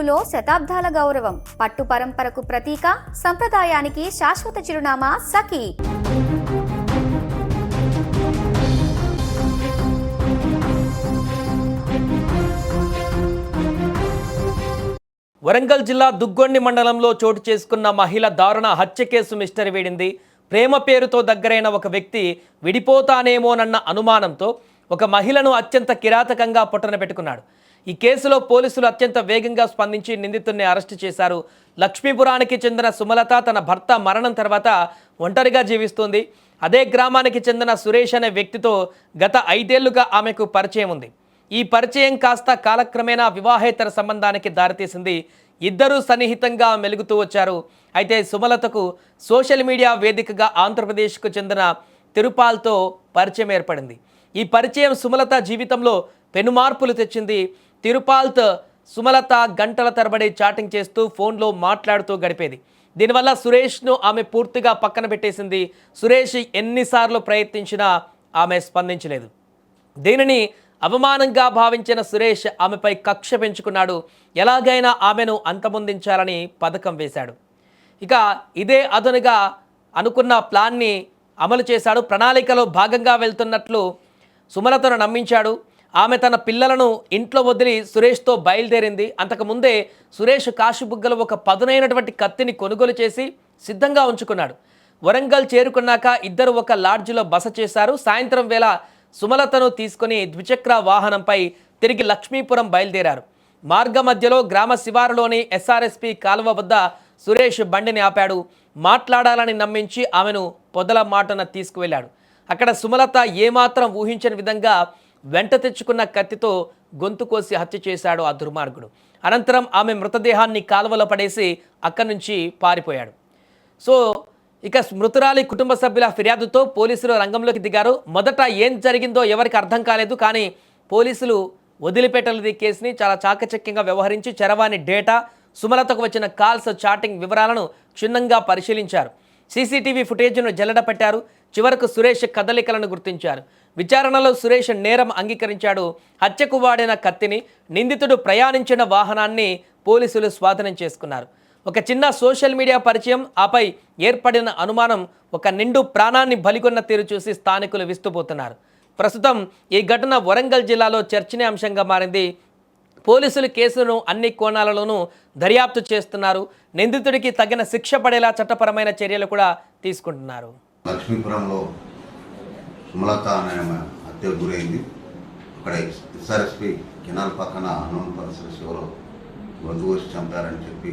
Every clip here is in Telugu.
గుంటూరులో శతాబ్దాల గౌరవం, పట్టు పరంపరకు ప్రతీక, సంప్రదాయానికి శాశ్వత చిరునామా సఖీ. వరంగల్ జిల్లా దుగ్గొండి మండలంలో చోటు చేసుకున్న మహిళ దారుణ హత్య కేసు మిస్టరీ వీడింది. ప్రేమ పేరుతో దగ్గరైన ఒక వ్యక్తి విడిపోతానేమోనన్న అనుమానంతో ఒక మహిళను అత్యంత కిరాతకంగా పొట్టన పెట్టుకున్నాడు. ఈ కేసులో పోలీసులు అత్యంత వేగంగా స్పందించి నిందితుడిని అరెస్టు చేశారు. లక్ష్మీపురానికి చెందిన సుమలత తన భర్త మరణం తర్వాత ఒంటరిగా జీవిస్తోంది. అదే గ్రామానికి చెందిన సురేష్ అనే వ్యక్తితో గత 5 ఏళ్లుగా ఆమెకు పరిచయం ఉంది. ఈ పరిచయం కాస్త కాలక్రమేణా వివాహేతర సంబంధానికి దారితీసింది. ఇద్దరూ సన్నిహితంగా మెలుగుతూ వచ్చారు. అయితే సుమలతకు సోషల్ మీడియా వేదికగా ఆంధ్రప్రదేశ్కు చెందిన తిరుపాల్తో పరిచయం ఏర్పడింది. ఈ పరిచయం సుమలత జీవితంలో పెనుమార్పులు తెచ్చింది. తిరుపాల్తో సుమలత గంటల తరబడి చాటింగ్ చేస్తూ ఫోన్లో మాట్లాడుతూ గడిపేది. దీనివల్ల సురేష్ను ఆమె పూర్తిగా పక్కన పెట్టేసింది. సురేష్ ఎన్నిసార్లు ప్రయత్నించినా ఆమె స్పందించలేదు. దీనిని అవమానంగా భావించిన సురేష్ ఆమెపై కక్ష పెంచుకున్నాడు. ఎలాగైనా ఆమెను అంతమొందించాలని పథకం వేశాడు. ఇక ఇదే అదునుగా అనుకున్న ప్లాన్ని అమలు చేశాడు. ప్రణాళికలో భాగంగా వెళ్తున్నట్లు సుమలతను నమ్మించాడు. ఆమె తన పిల్లలను ఇంట్లో వదిలి సురేష్తో బయలుదేరింది. అంతకుముందే సురేష్ కాశీబుగ్గలు ఒక పదునైనటువంటి కత్తిని కొనుగోలు చేసి సిద్ధంగా ఉంచుకున్నాడు. వరంగల్ చేరుకున్నాక ఇద్దరు ఒక లాడ్జిలో బస చేశారు. సాయంత్రం వేళ సుమలతను తీసుకుని ద్విచక్ర వాహనంపై తిరిగి లక్ష్మీపురం బయలుదేరారు. మార్గ మధ్యలో గ్రామ శివారులోని ఎస్ఆర్ఎస్పి కాలువ వద్ద సురేష్ బండిని ఆపాడు. మాట్లాడాలని నమ్మించి ఆమెను పొదల మాటన తీసుకువెళ్ళాడు. అక్కడ సుమలత ఏమాత్రం ఊహించని విధంగా వెంట తెచ్చుకున్న కత్తితో గొంతు కోసి హత్య చేశాడు ఆ దుర్మార్గుడు. అనంతరం ఆమె మృతదేహాన్ని కాలువలో పడేసి అక్కడి నుంచి పారిపోయాడు. సో ఇక మృతురాలి కుటుంబ సభ్యుల ఫిర్యాదుతో పోలీసులు రంగంలోకి దిగారు. మొదట ఏం జరిగిందో ఎవరికి అర్థం కాలేదు. కానీ పోలీసులు వదిలిపెట్టలేదు. ఈ కేసుని చాలా చాకచక్యంగా వ్యవహరించి చరవాణి డేటా, సుమలతకు వచ్చిన కాల్స్, చాటింగ్ వివరాలను క్షుణ్ణంగా పరిశీలించారు. సీసీటీవీ ఫుటేజ్ను జల్లెడపట్టారు. చివరకు సురేష్ కదలికలను గుర్తించారు. విచారణలో సురేష్ నేరం అంగీకరించాడు. హత్యకు వాడిన కత్తిని, నిందితుడు ప్రయాణించిన వాహనాన్ని పోలీసులు స్వాధీనం చేసుకున్నారు. ఒక చిన్న సోషల్ మీడియా పరిచయం, ఆపై ఏర్పడిన అనుమానం ఒక నిండు ప్రాణాన్ని బలిగొన్న తీరు చూసి స్థానికులు విస్తుపోతున్నారు. ప్రస్తుతం ఈ ఘటన వరంగల్ జిల్లాలో చర్చనీయాంశంగా మారింది. పోలీసులు కేసును అన్ని కోణాలలోనూ దర్యాప్తు చేస్తున్నారు. నిందితుడికి తగిన శిక్ష పడేలా చట్టపరమైన చర్యలు కూడా తీసుకుంటున్నారు. లక్ష్మీపురంలో సుమలత అనే హత్యకు గురైంది. అక్కడ ఎస్ఆర్ఎస్పి కెనాల్ పక్కన అన్నోన్ పర్సన్స్ ఎవరో గొంతు కోసి చంపారని చెప్పి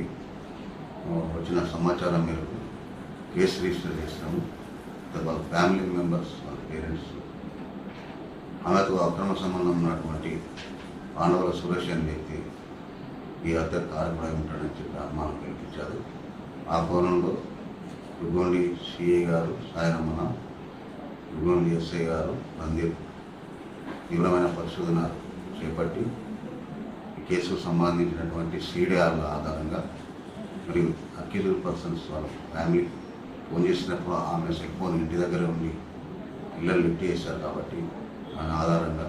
వచ్చిన సమాచారం మేరకు కేసు రిజిస్టర్ చేసినాము. వాళ్ళ ఫ్యామిలీ మెంబర్స్, వాళ్ళ పేరెంట్స్, ఆమెకు అక్రమ సంబంధం ఉన్నటువంటి ఆనవల సురేష్ అనే వ్యక్తి ఈ హత్య కారణమై ఉంటాడని చెప్పి అనుమానం కల్పించారు. ఆ కోణంలో దుగ్గొండి సిఐ గారు సాయరమణ, దుగ్గొండి ఎస్ఐ గారు రందీప్ తీవ్రమైన పరిశోధన చేపట్టి ఈ కేసుకు సంబంధించినటువంటి సీడీఆర్ల ఆధారంగా మరియు అక్యూజ్డ్ పర్సన్స్ వాళ్ళ ఫ్యామిలీ ఫోన్ చేసినప్పుడు ఆమె సెల్ ఫోన్ ఇంటి దగ్గర ఉండి పిల్లలు లిఫ్ట్ చేశారు. కాబట్టి దాని ఆధారంగా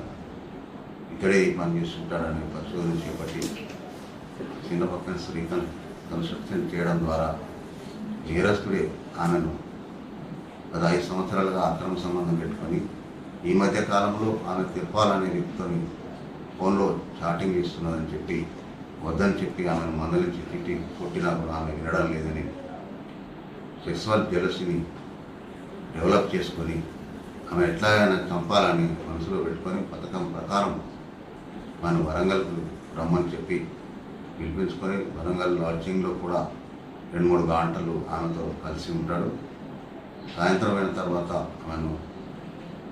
ఇక్కడే పని చేస్తుంటాడని పరిశోధన చేపట్టి చిన్న పక్కన రీకన్స్ట్రక్షన్ చేయడం ద్వారా నేరస్తుడే ఆమెను గత 5 సంవత్సరాలుగా అక్రమ సంబంధం పెట్టుకొని ఈ మధ్య కాలంలో ఆమె తిప్పాలనే వ్యక్తితో ఫోన్లో చాటింగ్ చేస్తున్నదని చెప్పి వద్దని చెప్పి ఆమెను మందలించి తిట్టి కొట్టినా కూడా ఆమె వినడం లేదని సెక్సువల్ జెలసీని డెవలప్ చేసుకొని ఆమె ఎట్లాగైనా చంపాలని మనసులో పెట్టుకొని పథకం ప్రకారం మనం వరంగల్కు రమ్మని చెప్పి పిలిపించుకొని వరంగల్ లాడ్జింగ్లో కూడా 2-3 గంటలు ఆమెతో కలిసి ఉంటాడు. సాయంత్రం అయిన తర్వాత ఆమెను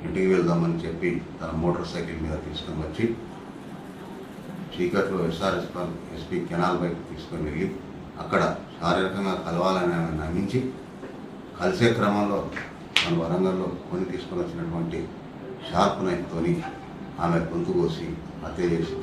ఇంటికి వెళ్దామని చెప్పి తన మోటార్ సైకిల్ మీద తీసుకొని వచ్చి చీకట్లో ఎస్ఆర్ఎస్పి కెనాల్ బైక్ తీసుకొని వెళ్ళి అక్కడ శారీరకంగా కలవాలని ఆమె నమ్మించి కలిసే క్రమంలో మన వరంగల్లో కొని తీసుకొని వచ్చినటువంటి షార్ప్ నైఫ్తోని ఆమె గొంతు కోసి హత్య చేసి